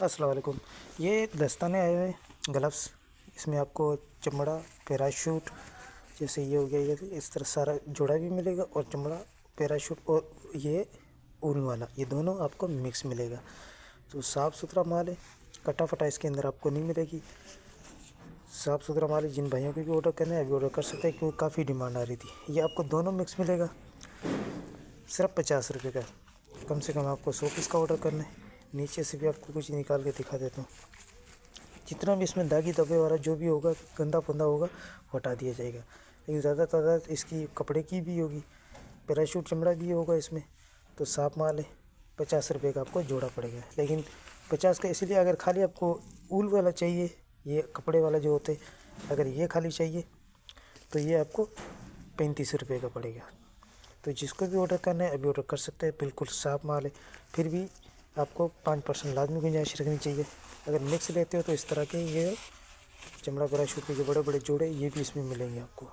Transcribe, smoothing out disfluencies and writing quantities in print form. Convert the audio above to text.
السلام علیکم۔ یہ دستانے آئے ہوئے گلفس، اس میں آپ کو چمڑا پیراشوٹ جیسے یہ ہو گیا، یہ اس طرح سارا جوڑا بھی ملے گا، اور چمڑا پیراشوٹ اور یہ اون والا، یہ دونوں آپ کو مکس ملے گا۔ تو صاف ستھرا مال ہے، کٹا پھٹا اس کے اندر آپ کو نہیں ملے گی، صاف ستھرا مال ہے۔ جن بھائیوں کو بھی آڈر کرنا ہے ابھی آڈر کر سکتے ہیں، کیونکہ کافی ڈیمانڈ آ رہی تھی۔ یہ آپ کو دونوں مکس ملے گا صرف 50 روپے کا۔ کم سے کم آپ کو 100 پیس کا آڈر کرنا ہے۔ نیچے سے بھی آپ کو کچھ نکال کے دکھا دیتا ہوں۔ جتنا بھی اس میں داغی دبے والا جو بھی ہوگا، گندا پھندا ہوگا، وہ ہٹا دیا جائے گا، لیکن زیادہ تعداد اس کی کپڑے کی بھی ہوگی، پیراشوٹ چمڑا بھی ہوگا اس میں، تو صاف مال ہے۔ 50 روپے کا آپ کو جوڑا پڑے گا، لیکن 50 کا اس لیے اگر خالی آپ کو اول والا چاہیے، یہ کپڑے والا جو ہوتے، اگر یہ خالی چاہیے تو یہ آپ کو 35 روپے کا پڑے گا۔ تو جس کو بھی آڈر کرنا ہے ابھی آڈر کر سکتے ہیں، بالکل صاف مال ہے۔ پھر بھی آپ کو 5% لازمی گنجائش رکھنی چاہیے۔ اگر مکس لیتے ہو تو اس طرح کے یہ چمڑا پیراشوٹ کے جو بڑے بڑے جوڑے، یہ بھی اس میں ملیں گے آپ کو۔